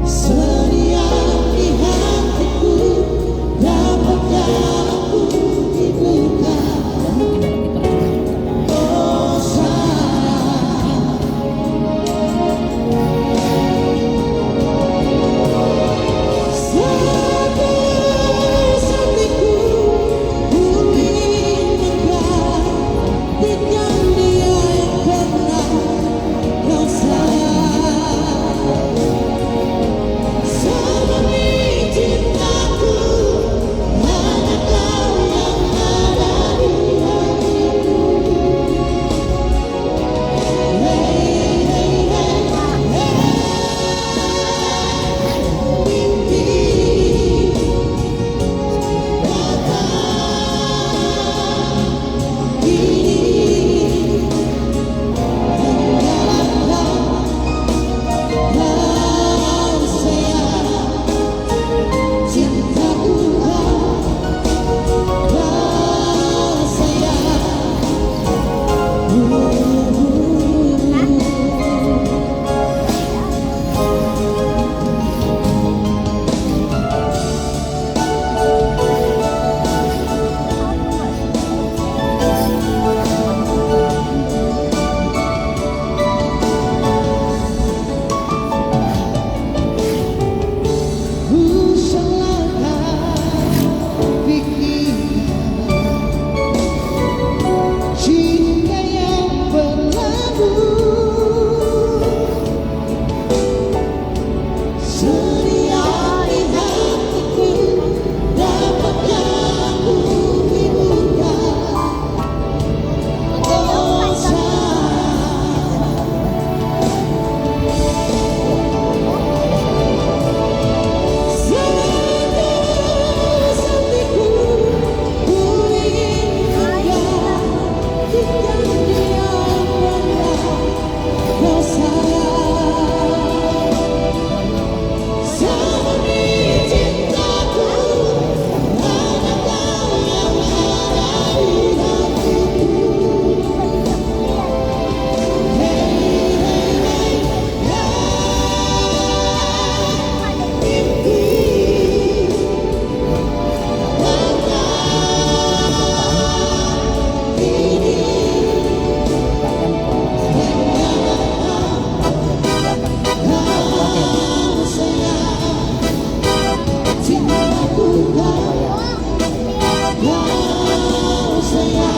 Setiap di hatiku dapatkah aku dibuka. Oh sayang, satu hatiku ku ingin menggantikan dia yang pernah kau sayang. Semua cintaku hanya kau yang ada di hatiku. Hey, hey, hey, mimpi datang kini, tinggalkan kau sayang. Cintaku kau ku salahkan pikiran cinta yang berlalu. Setiap di hatiku dapatkah aku dibuka. Oh sayang, setulus hatiku ku ingin menggantikan dia yang pernah kau sayang. Semua cintaku hanya kau yang ada di hatiku. Hey, hey, hey, mimpi datang kini, kau sayang. Cintaku kau sayang.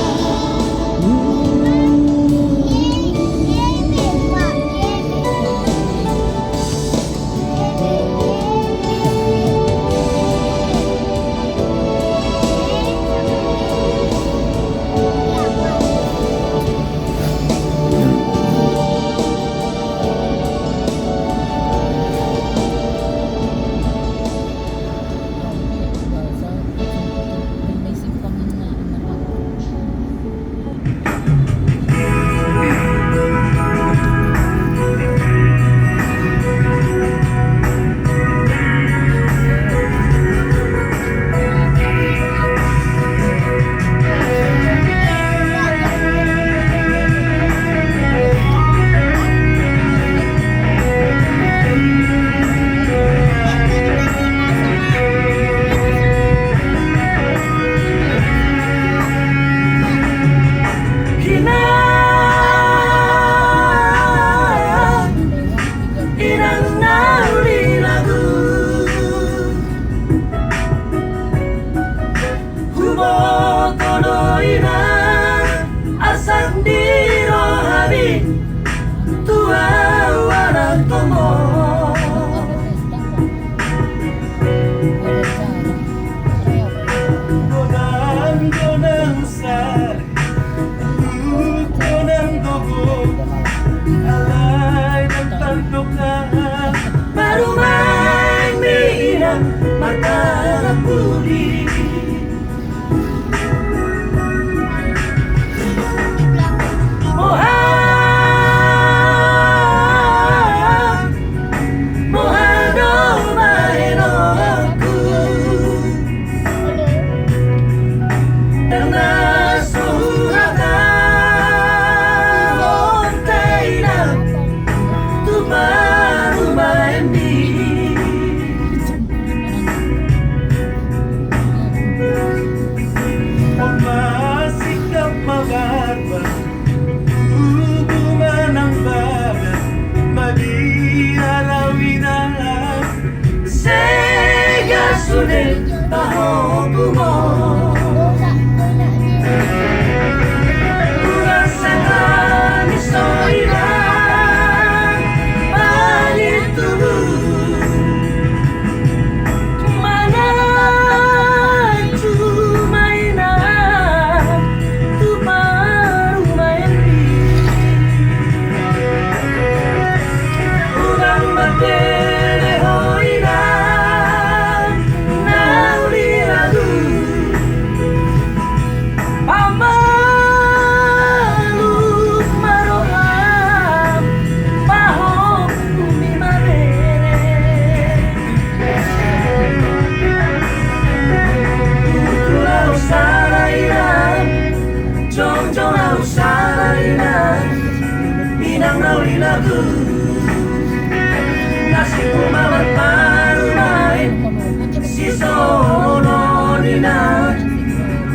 mata pulih. sunil tahoku mo Urang setan isoiran Balik tubuh Mana cuma inah Tu baru main Urang batele hoiran Nauli lagu Pamaluk maroham Pahok bumi mabere Tutulau sarainan Jong-jongau sarainan Minang nauli lagu Nasi kumawat marumain Si sono nina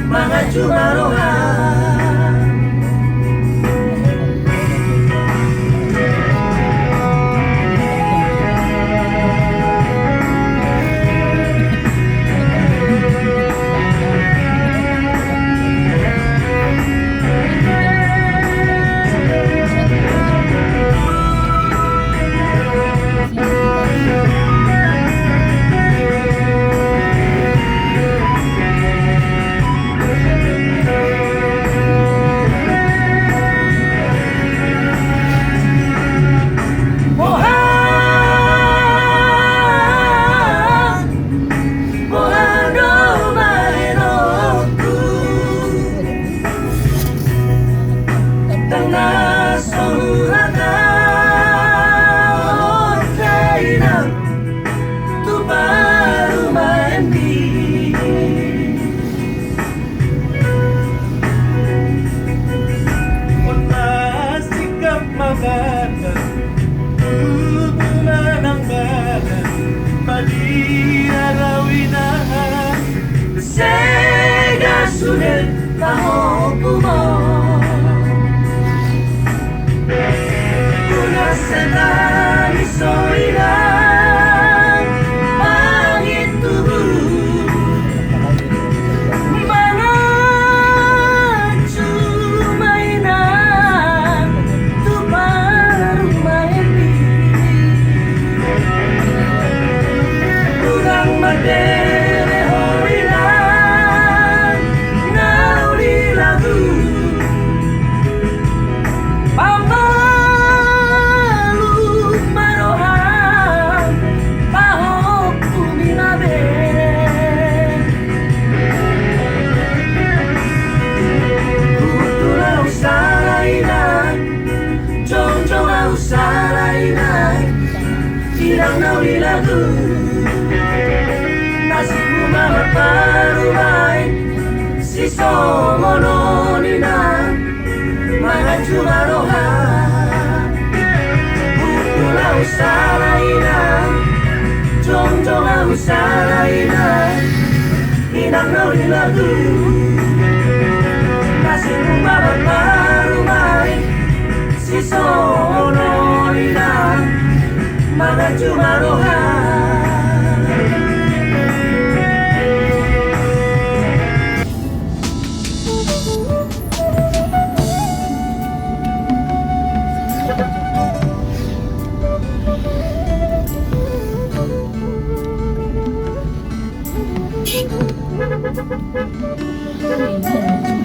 Mga jumarohan Sega sunil tahoku mo Una setan isoiran Pangit tubuh Mana cuma inah Tu baru main Urang madere hoiran Nauli lagu Pamaluk maroham Pahok bumi mabere Tutulau sarainan Jong-jongau sarainan Minang nauli lagu Nasi kumawat marumain Si somono nina Mga jumarohan Tutulau sarainan Jong-jongau sarainan Minang nauli lagu Nasi kumawat marumain Si somono nina Mga jumarohan Amen.